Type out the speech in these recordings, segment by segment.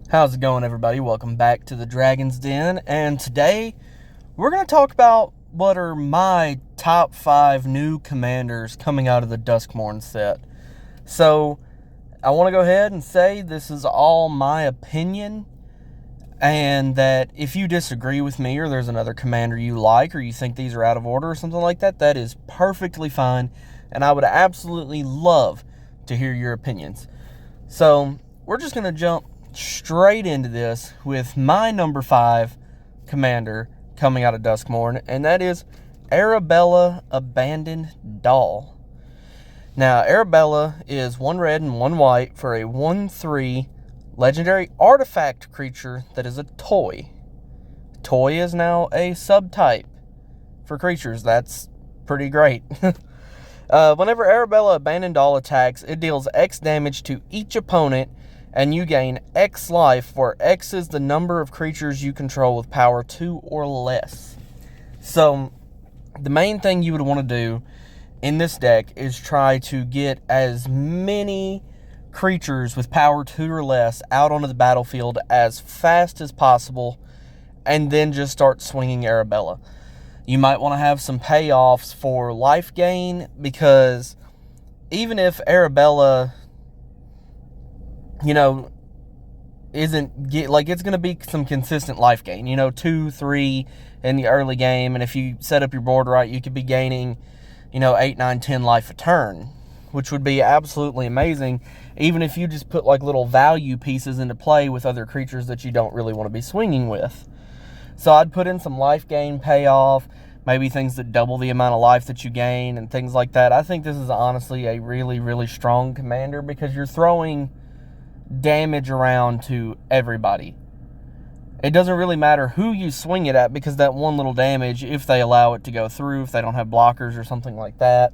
How's it going, everybody? Welcome back to the Dragon's Den, and today we're going to talk about what are my top 5 new commanders coming out of the Duskmourn set. So, I want to go ahead and say this is all my opinion, and that if you disagree with me or there's another commander you like or you think these are out of order or something like that, that is perfectly fine, and I would absolutely love to hear your opinions. So, we're just going to jump straight into this with my number 5 commander coming out of Duskmourn, and that is Arabella, Abandoned Doll. Now, Arabella is 1 red and 1 white for a 1/3 legendary artifact creature that is a toy. Toy is now a subtype for creatures. That's pretty great. Whenever Arabella, Abandoned Doll attacks, it deals X damage to each opponent, and you gain X life, where X is the number of creatures you control with power 2 or less. So, the main thing you would want to do in this deck is try to get as many creatures with power 2 or less out onto the battlefield as fast as possible, and then just start swinging Arabella. You might want to have some payoffs for life gain, because even if Arabella, it's going to be some consistent life gain, 2, 3 in the early game, and if you set up your board right, you could be gaining, 8, 9, 10 life a turn, which would be absolutely amazing, even if you just put like little value pieces into play with other creatures that you don't really want to be swinging with. So I'd put in some life gain payoff, maybe things that double the amount of life that you gain and things like that. I think this is honestly a really, really strong commander, because you're throwing damage around to everybody. It doesn't really matter who you swing it at, because that one little damage, if they allow it to go through, if they don't have blockers or something like that,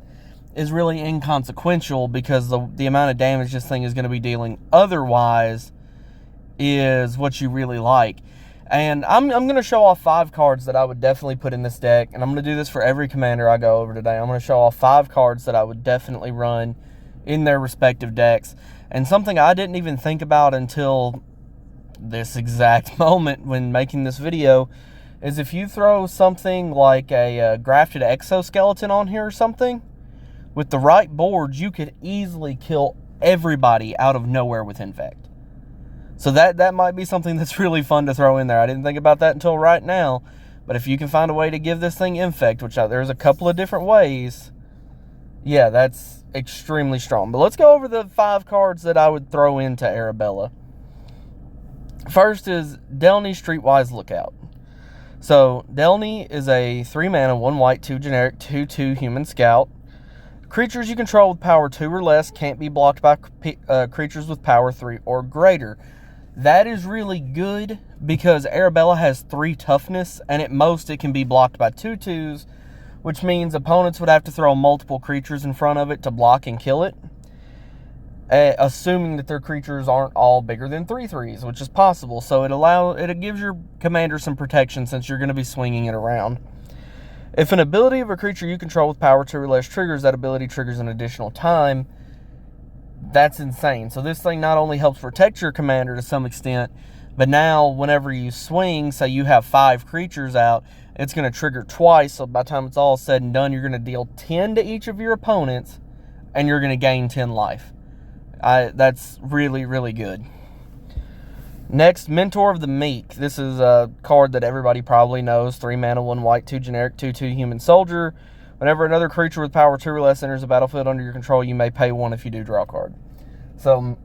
is really inconsequential, because the amount of damage this thing is going to be dealing otherwise is what you really like. And I'm going to show off 5 cards that I would definitely put in this deck, and I'm going to do this for every commander I go over today. I'm going to show off 5 cards that I would definitely run in their respective decks. And something I didn't even think about until this exact moment when making this video is, if you throw something like a grafted exoskeleton on here or something, with the right boards, you could easily kill everybody out of nowhere with Infect. So that might be something that's really fun to throw in there. I didn't think about that until right now, but if you can find a way to give this thing Infect, which there's a couple of different ways, yeah, that's extremely strong. But let's go over the 5 cards that I would throw into Arabella. First is Delny, Streetwise Lookout. So, Delny is a 3 mana, 1 white, 2 generic, 2/2 human scout. Creatures you control with power 2 or less can't be blocked by creatures with power 3 or greater. That is really good, because Arabella has 3 toughness, and at most it can be blocked by 2/2s, which means opponents would have to throw multiple creatures in front of it to block and kill it, assuming that their creatures aren't all bigger than 3/3s, which is possible. So it gives your commander some protection, since you're going to be swinging it around. If an ability of a creature you control with power 2 or less triggers, that ability triggers an additional time. That's insane. So this thing not only helps protect your commander to some extent, but now whenever you swing, say you have 5 creatures out, it's going to trigger twice. So by the time it's all said and done, you're going to deal 10 to each of your opponents, and you're going to gain 10 life. That's really, really good. Next, Mentor of the Meek. This is a card that everybody probably knows. 3 mana, 1 white, 2 generic, 2/2 human soldier. Whenever another creature with power 2 or less enters the battlefield under your control, you may pay 1 if you do draw a card. So,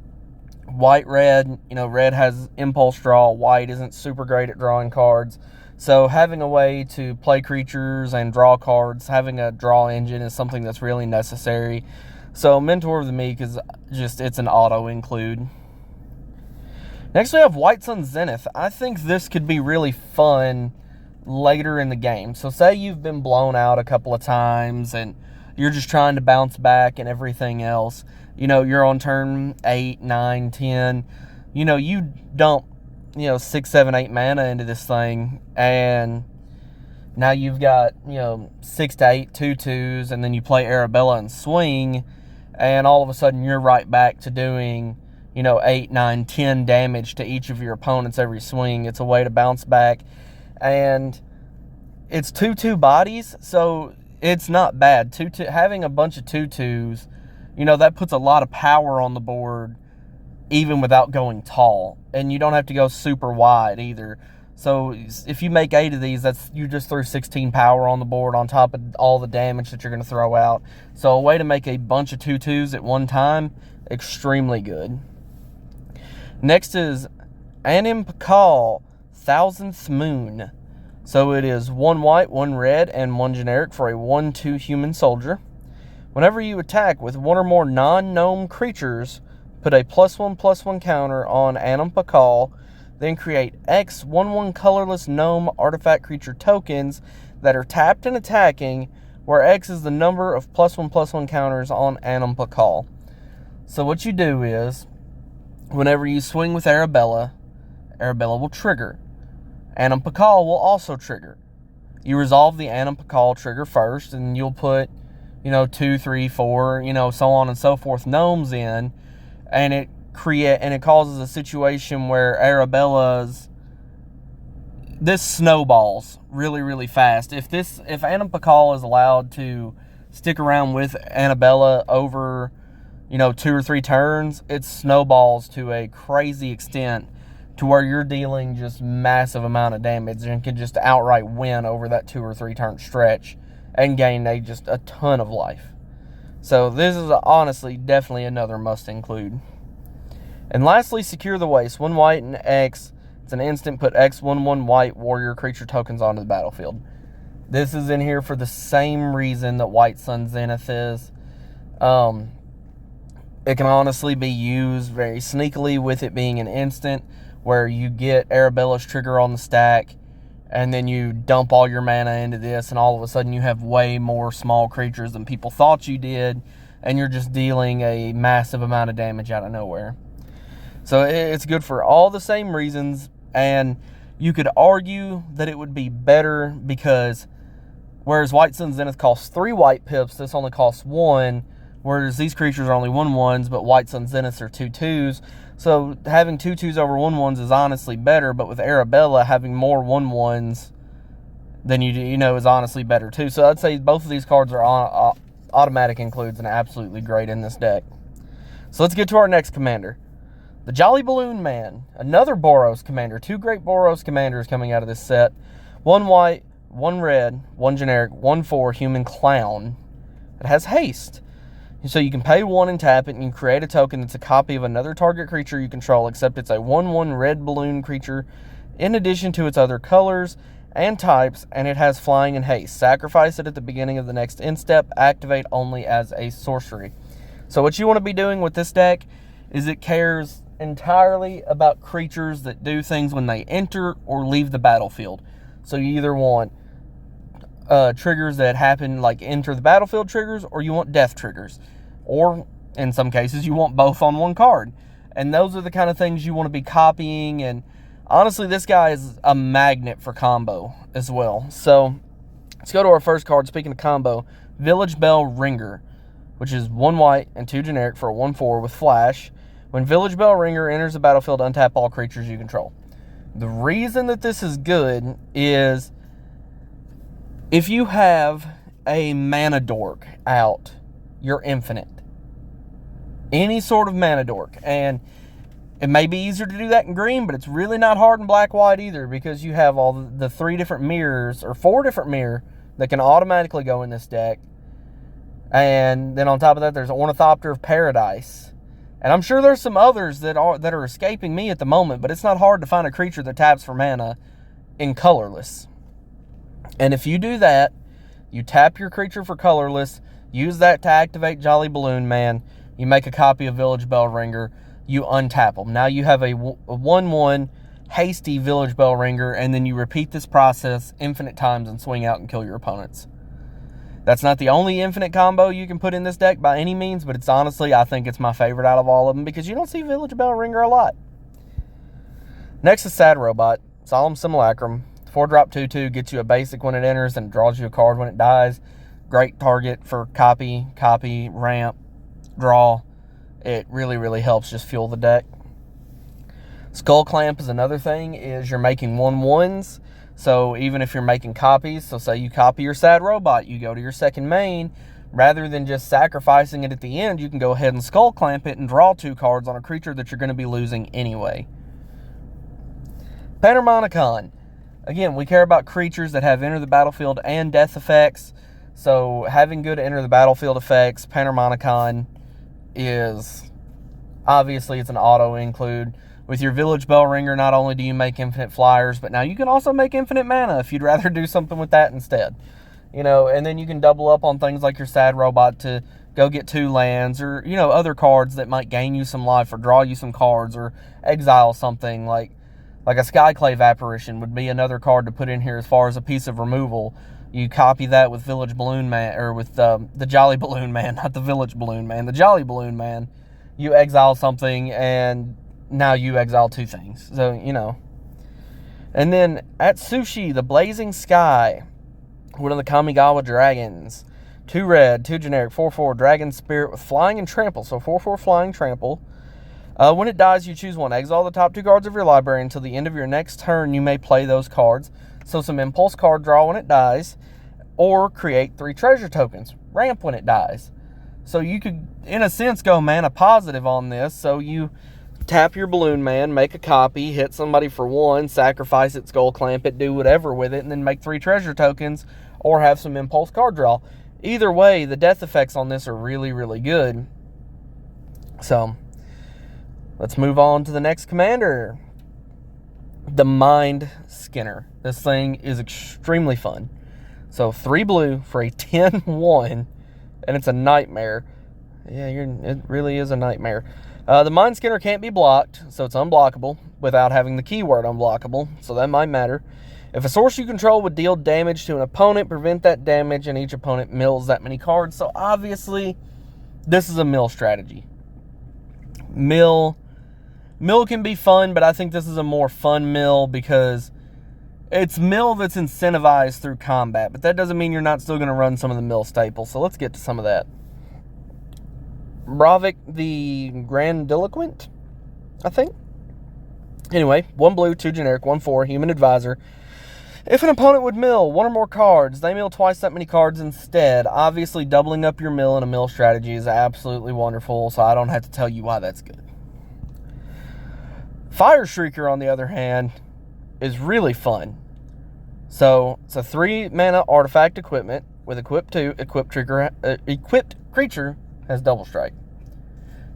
white, red, red has impulse draw. White isn't super great at drawing cards. So, having a way to play creatures and draw cards, having a draw engine is something that's really necessary. So, Mentor of the Meek is it's an auto include. Next, we have Whon Zenith. I think this could be really fun later in the game. So say you've been blown out a couple of times and you're just trying to bounce back and everything else. You're on turn 8, 9, 10. You dump, 6, 7, 8 mana into this thing, and now you've got, 6 to 8 2/2s, and then you play Arabella and swing, and all of a sudden you're right back to doing, 8, 9, 10 damage to each of your opponents every swing. It's a way to bounce back. And it's 2/2 bodies, so it's not bad. Having a bunch of 2/2s, that puts a lot of power on the board, even without going tall. And you don't have to go super wide either. So if you make 8 of these, you just threw 16 power on the board on top of all the damage that you're going to throw out. So a way to make a bunch of 2/2s at one time, extremely good. Next is Panm Monicon, Thousandth Moon. So it is 1 white, 1 red, and 1 generic for a 1/2 human soldier. Whenever you attack with 1 or more non-gnome creatures, put a +1/+1 counter on Panm Monicon, then create X 1/1 colorless gnome artifact creature tokens that are tapped and attacking, where X is the number of +1/+1 counters on Panm Monicon. So what you do is, whenever you swing with Arabella will trigger. Panm Monicon will also trigger. You resolve the Panm Monicon trigger first, and you'll put, 2, 3, 4, so on and so forth gnomes in, and it causes a situation where this snowballs really, really fast. If Panm Monicon is allowed to stick around with Arabella over, 2 or 3 turns, it snowballs to a crazy extent, to where you're dealing just massive amount of damage and can just outright win over that 2 or 3 turn stretch and gain just a ton of life. So this is honestly definitely another must include. And lastly, Secure the Waste. 1 white and X. It's an instant, put X 1/1 white warrior creature tokens onto the battlefield. This is in here for the same reason that Whon Zenith is. It can honestly be used very sneakily with it being an instant, where you get Arabella's trigger on the stack, and then you dump all your mana into this, and all of a sudden you have way more small creatures than people thought you did, and you're just dealing a massive amount of damage out of nowhere. So it's good for all the same reasons, and you could argue that it would be better because whereas Whon Zenith costs 3 white pips, this only costs 1, whereas these creatures are only 1/1s, but Whon Zeniths are 2/2s. So having 2/2s over 1/1s is honestly better, but with Arabella, having more 1/1s than you do, is honestly better too. So I'd say both of these cards are automatic includes and absolutely great in this deck. So let's get to our next commander. The Jolly Balloon Man, another Boros commander. 2 great Boros commanders coming out of this set. 1 white, 1 red, 1 generic, 1/4 human clown. It has haste. So you can pay 1 and tap it, and you create a token that's a copy of another target creature you control, except it's a 1/1 red balloon creature in addition to its other colors and types, and it has flying and haste. Sacrifice it at the beginning of the next end step. Activate only as a sorcery. So what you want to be doing with this deck is it cares entirely about creatures that do things when they enter or leave the battlefield. So you either want triggers that happen like enter the battlefield triggers, or you want death triggers, or in some cases you want both on one card. And those are the kind of things you want to be copying. And honestly, this guy is a magnet for combo as well. So let's go to our first card. Speaking of combo, Village Bellringer, which is 1 white and 2 generic for a 1/4 with flash. When Village Bellringer enters the battlefield, untap all creatures you control. The reason that this is good is if you have a mana dork out, you're infinite. Any sort of mana dork. And it may be easier to do that in green, but it's really not hard in black-white either, because you have all the 3 different mirrors, or 4 different mirror, that can automatically go in this deck. And then on top of that, there's Ornithopter of Paradise. And I'm sure there's some others that are escaping me at the moment, but it's not hard to find a creature that taps for mana in colorless. And if you do that, you tap your creature for colorless, use that to activate Jolly Balloon Man, you make a copy of Village Bellringer, you untap them. Now you have a 1/1 hasty Village Bellringer, and then you repeat this process infinite times and swing out and kill your opponents. That's not the only infinite combo you can put in this deck by any means, but it's honestly, I think it's my favorite out of all of them, because you don't see Village Bellringer a lot. Next is Sad Robot, Solemn Simulacrum. 4-drop 2/2, gets you a basic when it enters and draws you a card when it dies. Great target for copy, ramp, draw. it really, really helps just fuel the deck. Skull Clamp is another thing, is you're making 1/1s. So even if you're making copies, so say you copy your sad robot, you go to your second main, rather than just sacrificing it at the end, you can go ahead and Skull Clamp it and draw 2 cards on a creature that you're going to be losing anyway. Panm Monicon. Again, we care about creatures that have enter the battlefield and death effects. So having good enter the battlefield effects, Panm Monicon is, obviously it's an auto include. With your Village Bellringer, not only do you make infinite flyers, but now you can also make infinite mana if you'd rather do something with that instead. You know, and then you can double up on things like your sad robot to go get 2 lands, or, you know, other cards that might gain you some life or draw you some cards, or exile something like a Skyclave Apparition would be another card to put in here as far as a piece of removal. You copy that with Village Balloon Man, or with the Jolly Balloon Man, not the Village Balloon Man, the Jolly Balloon Man. You exile something, and now you exile 2 things. So, you know. And then Atsushi, the Blazing Sky, one of the Kamigawa dragons. 2 red, 2 generic, 4/4 dragon spirit with flying and trample. So 4/4 flying trample. When it dies, you choose 1. Exile the top 2 cards of your library until the end of your next turn. You may play those cards. So some impulse card draw when it dies, or create 3 treasure tokens. Ramp when it dies. So you could, in a sense, go mana positive on this. So you tap your Balloon Man, make a copy, hit somebody for 1, sacrifice it, Skull Clamp it, do whatever with it, and then make 3 treasure tokens, or have some impulse card draw. Either way, the death effects on this are really, really good. So, let's move on to the next commander. The Mind Skinner. This thing is extremely fun. So, 3 blue for a 10/1, and it's a nightmare. Yeah, it really is a nightmare. The Mind Skinner can't be blocked, so it's unblockable without having the keyword unblockable, so that might matter. If a source you control would deal damage to an opponent, prevent that damage, and each opponent mills that many cards. So obviously, this is a mill strategy. Mill can be fun, but I think this is a more fun mill because it's mill that's incentivized through combat, but that doesn't mean you're not still going to run some of the mill staples, so let's get to some of that. Bravic the Grandiloquent, I think. Anyway, 1 blue, 2 generic, 1/4, human advisor. If an opponent would mill 1 or more cards, they mill twice that many cards instead. Obviously, doubling up your mill in a mill strategy is absolutely wonderful, so I don't have to tell you why that's good. Fire Shrieker, on the other hand, is really fun. So, it's a 3 mana artifact equipment with equip 2, equipped creature has double strike.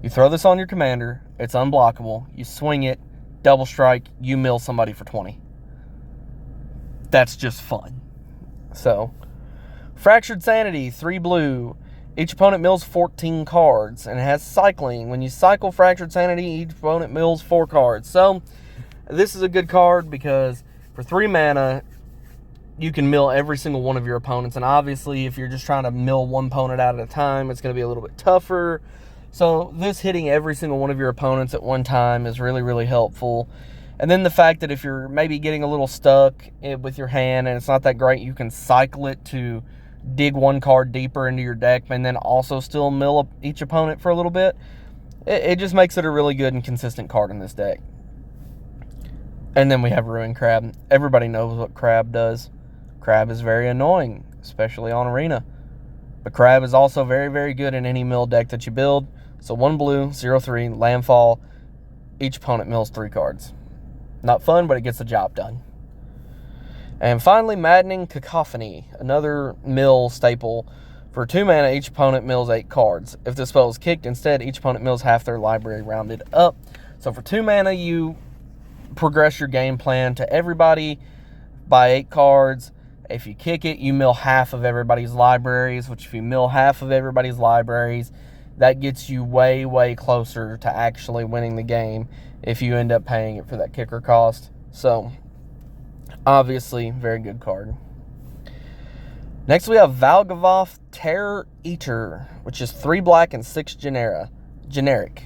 You throw this on your commander, it's unblockable, you swing it, double strike, you mill somebody for 20. That's just fun. So, Fractured Sanity, 3 blue. Each opponent mills 14 cards, and it has cycling. When you cycle Fractured Sanity, each opponent mills 4 cards. So, this is a good card because for 3 mana, you can mill every single one of your opponents. And obviously, if you're just trying to mill one opponent out at a time, it's going to be a little bit tougher. So, this hitting every single one of your opponents at one time is really, really helpful. And then the fact that if you're maybe getting a little stuck with your hand and it's not that great, you can cycle it to dig 1 card deeper into your deck and then also still mill each opponent for a little bit. It just makes it a really good and consistent card in this deck. And then we have Ruin Crab. Everybody knows what Crab does. Crab is very annoying, especially on Arena. But Crab is also very, very good in any mill deck that you build. So 1 blue, 0/3, landfall. Each opponent mills 3 cards. Not fun, but it gets the job done. And finally, Maddening Cacophony, another mill staple. For 2 mana, each opponent mills 8 cards. If the spell is kicked, instead, each opponent mills half their library rounded up. So for 2 mana, you progress your game plan to everybody by 8 cards. If you kick it, you mill half of everybody's libraries, which if you mill half of everybody's libraries, that gets you way, way closer to actually winning the game if you end up paying it for that kicker cost. So, obviously, very good card. Next, we have Valgavoth Terror Eater, which is 3 black and 6 generic.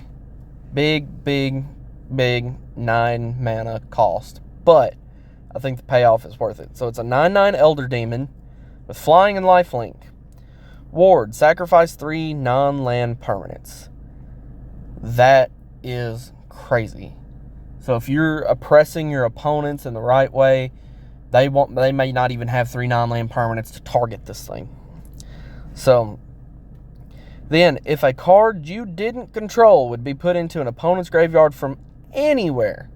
Big, big, big 9 mana cost. But I think the payoff is worth it. So, it's a 9/9 Elder Demon with flying and lifelink. Ward, sacrifice 3 non-land permanents. That is crazy. So if you're oppressing your opponents in the right way, they may not even have 3 non-land permanents to target this thing. So then, if a card you didn't control would be put into an opponent's graveyard from anywhere,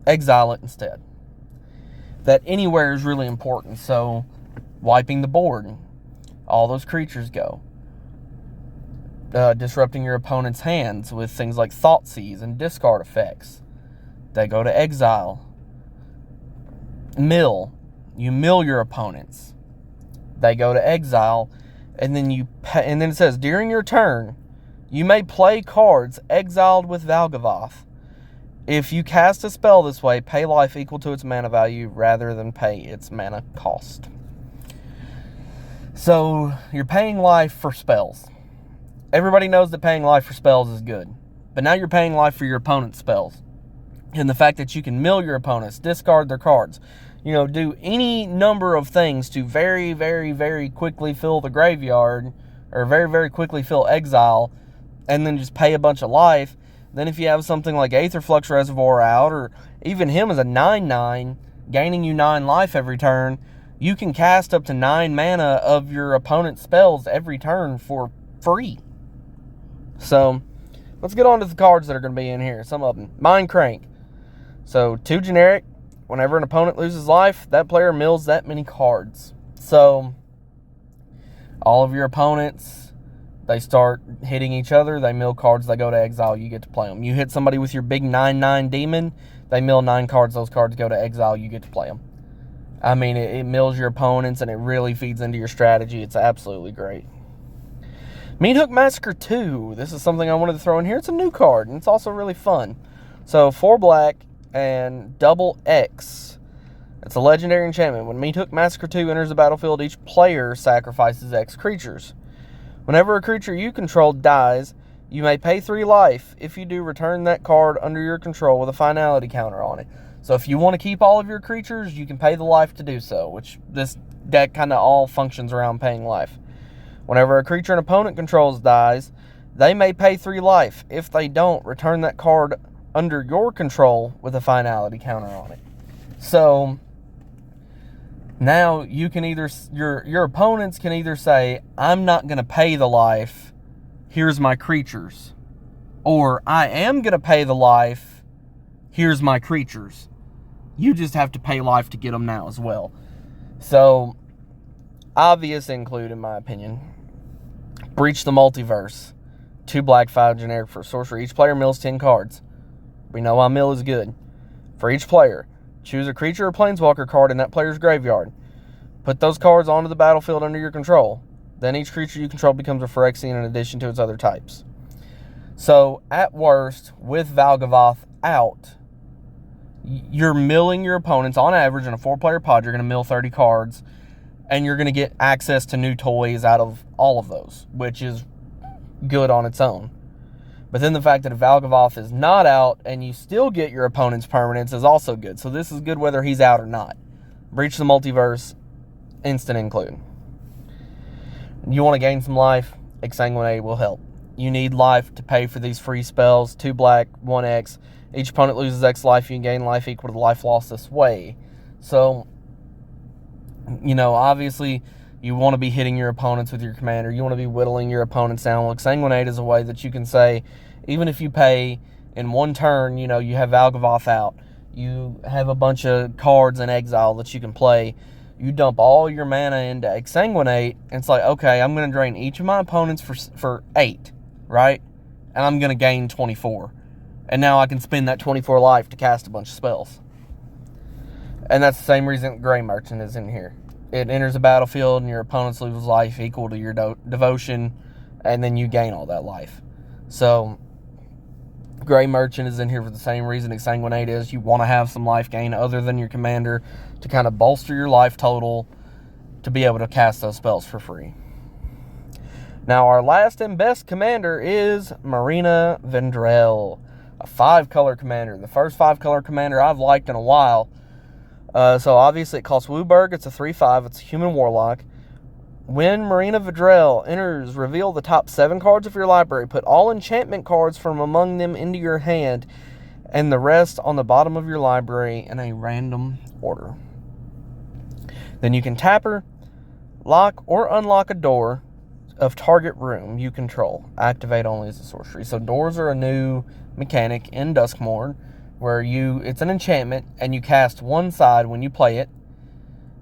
exile it instead. That anywhere is really important. So wiping the board, all those creatures go. Disrupting your opponent's hands with things like Thoughtseize and discard effects. They go to exile. Mill. You mill your opponents. They go to exile. And then it says, during your turn, you may play cards exiled with Valgavoth. If you cast a spell this way, pay life equal to its mana value rather than pay its mana cost. So, you're paying life for spells. Everybody knows that paying life for spells is good. But now you're paying life for your opponent's spells. And the fact that you can mill your opponents, discard their cards, do any number of things to very, very, very quickly fill the graveyard, or very, very quickly fill exile, and then just pay a bunch of life. Then if you have something like Aetherflux Reservoir out, or even him as a 9/9, gaining you 9 life every turn, you can cast up to 9 mana of your opponent's spells every turn for free. So, let's get on to the cards that are going to be in here. Some of them. Mind Crank. So, 2 generic. Whenever an opponent loses life, that player mills that many cards. So, all of your opponents, they start hitting each other. They mill cards. They go to exile. You get to play them. You hit somebody with your big 9/9 demon. They mill 9 cards. Those cards go to exile. You get to play them. I mean, it mills your opponents, and it really feeds into your strategy. It's absolutely great. Meathook Massacre 2. This is something I wanted to throw in here. It's a new card, and it's also really fun. So, 4 black and double X. It's a legendary enchantment. When Meathook Massacre 2 enters the battlefield, each player sacrifices X creatures. Whenever a creature you control dies, you may pay 3 life. If you do, return that card under your control with a finality counter on it. So if you want to keep all of your creatures, you can pay the life to do so, which this deck kind of all functions around paying life. Whenever a creature an opponent controls dies, they may pay 3 life. If they don't, return that card under your control with a finality counter on it. So now you can either, your opponents can either say, I'm not going to pay the life, here's my creatures. Or, I am going to pay the life, here's my creatures. You just have to pay life to get them now as well. So, obvious include, in my opinion, Breach the Multiverse. 2 black, 5 generic for sorcery. Each player mills 10 cards. We know why mill is good. For each player, choose a creature or planeswalker card in that player's graveyard. Put those cards onto the battlefield under your control. Then each creature you control becomes a Phyrexian in addition to its other types. So, at worst, with Valgavoth out, you're milling your opponents. On average, in a 4-player pod, you're going to mill 30 cards. And you're going to get access to new toys out of all of those, which is good on its own. But then the fact that if Valgavoth is not out and you still get your opponent's permanents is also good. So this is good whether he's out or not. Breach the Multiverse, instant include. You want to gain some life? Exsanguinate will help. You need life to pay for these free spells. 2 black, 1 X. Each opponent loses X life. You can gain life equal to the life lost this way. So, obviously, you want to be hitting your opponents with your commander. You want to be whittling your opponents down. Well, Exsanguinate is a way that you can say, even if you pay in one turn, you have Valgavoth out. You have a bunch of cards in exile that you can play. You dump all your mana into Exsanguinate, and it's like, okay, I'm going to drain each of my opponents for 8, right? And I'm going to gain 24. And now I can spend that 24 life to cast a bunch of spells. And that's the same reason Grey Merchant is in here. It enters the battlefield and your opponents lose life equal to your devotion, and then you gain all that life. So, Grey Merchant is in here for the same reason Exsanguinate is. You want to have some life gain other than your commander to kind of bolster your life total to be able to cast those spells for free. Now, our last and best commander is Marina Vril, a 5-color commander. The first 5-color commander I've liked in a while. So obviously it costs Wooburg. It's a 3/5. It's a human warlock. When Marina Vril enters, reveal the top 7 cards of your library. Put all enchantment cards from among them into your hand and the rest on the bottom of your library in a random order. Then you can tap her, lock or unlock a door of target room you control. Activate only as a sorcery. So doors are a new mechanic in Duskmourn where it's an enchantment and you cast one side when you play it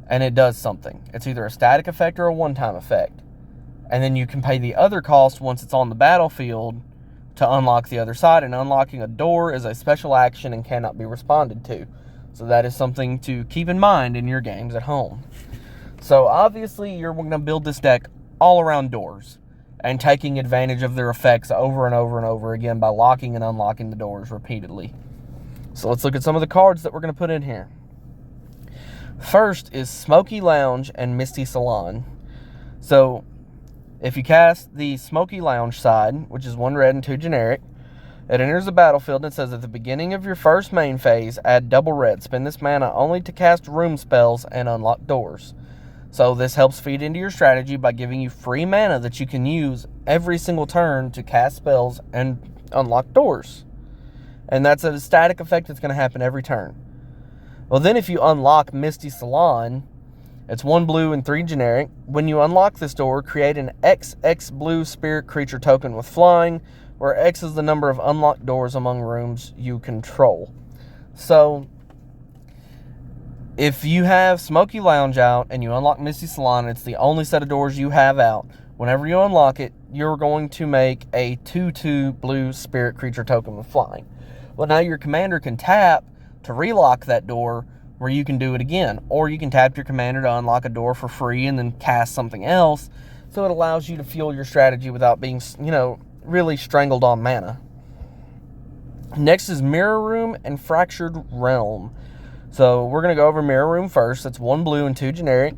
and it does something. It's either a static effect or a one-time effect. And then you can pay the other cost once it's on the battlefield to unlock the other side, and unlocking a door is a special action and cannot be responded to. So that is something to keep in mind in your games at home. So obviously you're going to build this deck all around doors and taking advantage of their effects over and over and over again by locking and unlocking the doors repeatedly. So let's look at some of the cards that we're going to put in here. First is Smoky Lounge and Misty Salon. So if you cast the Smoky Lounge side, which is 1 red and 2 generic, it enters the battlefield and it says at the beginning of your first main phase, add double red. Spend this mana only to cast room spells and unlock doors. So this helps feed into your strategy by giving you free mana that you can use every single turn to cast spells and unlock doors. And that's a static effect that's going to happen every turn. Well, then if you unlock Misty Salon, it's 1 blue and 3 generic. When you unlock this door, create an XX blue spirit creature token with flying, where X is the number of unlocked doors among rooms you control. So if you have Smoky Lounge out and you unlock Misty Salon, it's the only set of doors you have out. Whenever you unlock it, you're going to make a 2/2 blue spirit creature token with flying. Well, now your commander can tap to relock that door where you can do it again. Or you can tap your commander to unlock a door for free and then cast something else. So it allows you to fuel your strategy without being, really strangled on mana. Next is Mirror Room and Fractured Realm. So we're going to go over Mirror Room first. That's 1 blue and 2 generic.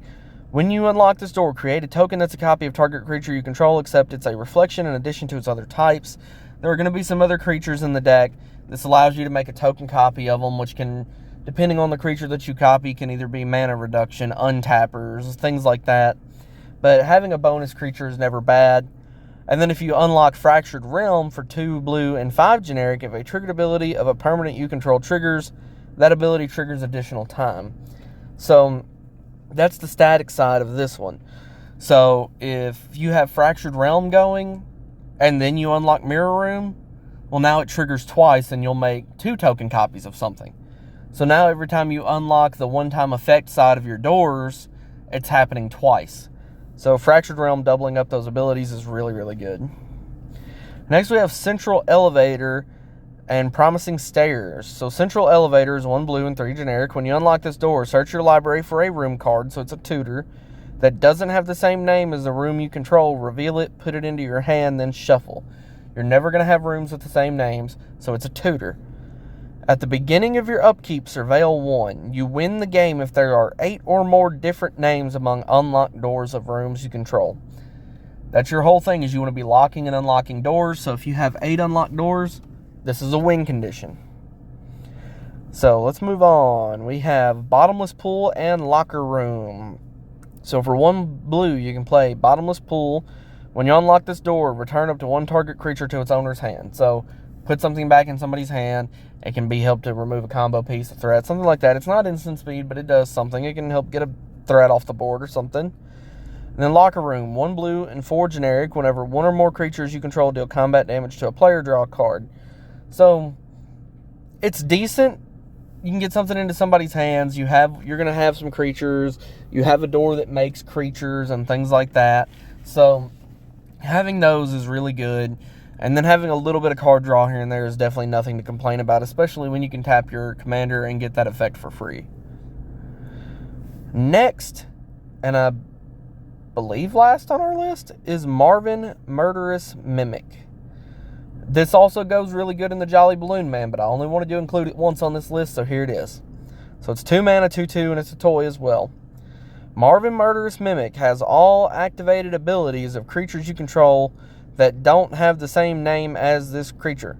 When you unlock this door, create a token that's a copy of target creature you control, except it's a reflection in addition to its other types. There are going to be some other creatures in the deck. This allows you to make a token copy of them, which can, depending on the creature that you copy, can either be mana reduction, untappers, things like that. But having a bonus creature is never bad. And then if you unlock Fractured Realm for 2 blue and 5 generic, if a triggered ability of a permanent you control triggers, that ability triggers additional time. So that's the static side of this one. So if you have Fractured Realm going and then you unlock Mirror Room, well, now it triggers twice and you'll make 2 token copies of something. So now every time you unlock the one-time effect side of your doors, it's happening twice. So Fractured Realm doubling up those abilities is really, really good. Next we have Central Elevator and Promising Stairs. So Central Elevator is 1 blue and 3 generic. When you unlock this door, search your library for a room card, so it's a tutor, that doesn't have the same name as the room you control. Reveal it, put it into your hand, then shuffle. You're never going to have rooms with the same names, so it's a tutor. At the beginning of your upkeep, surveil 1. You win the game if there are 8 or more different names among unlocked doors of rooms you control. That's your whole thing, is you want to be locking and unlocking doors. So if you have 8 unlocked doors, this is a win condition. So let's move on. We have Bottomless Pool and Locker Room. So for 1 blue, you can play Bottomless Pool. When you unlock this door, return up to 1 target creature to its owner's hand. So put something back in somebody's hand. It can be helped to remove a combo piece, a threat, something like that. It's not instant speed, but it does something. It can help get a threat off the board or something. And then Locker Room, 1 blue and 4 generic. Whenever 1 or more creatures you control deal combat damage to a player, draw a card. So it's decent. You can get something into somebody's hands. You're going to have some creatures. You have a door that makes creatures and things like that. So having those is really good. And then having a little bit of card draw here and there is definitely nothing to complain about, especially when you can tap your commander and get that effect for free. Next, and I believe last on our list, is Marvin, Murderous Mimic. This also goes really good in the Jolly Balloon Man, but I only wanted to include it once on this list, so here it is. So it's 2 mana, 2/2, and it's a toy as well. Marvin, Murderous Mimic has all activated abilities of creatures you control that don't have the same name as this creature.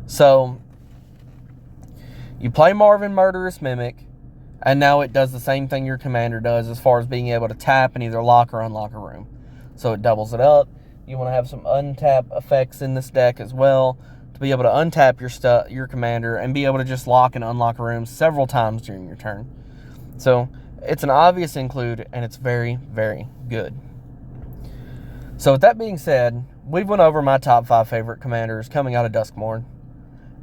So you play Marvin, Murderous Mimic. And now it does the same thing your commander does as far as being able to tap and either lock or unlock a room. So it doubles it up. You want to have some untap effects in this deck as well to be able to untap your commander and be able to just lock and unlock rooms several times during your turn. So it's an obvious include, and it's very, very good. So with that being said, we've went over my top 5 favorite commanders coming out of Duskmourn.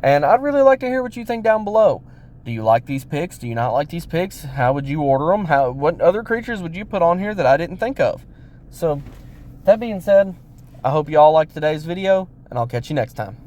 And I'd really like to hear what you think down below. Do you like these picks? Do you not like these picks? How would you order them? What other creatures would you put on here that I didn't think of? So, that being said, I hope you all liked today's video, and I'll catch you next time.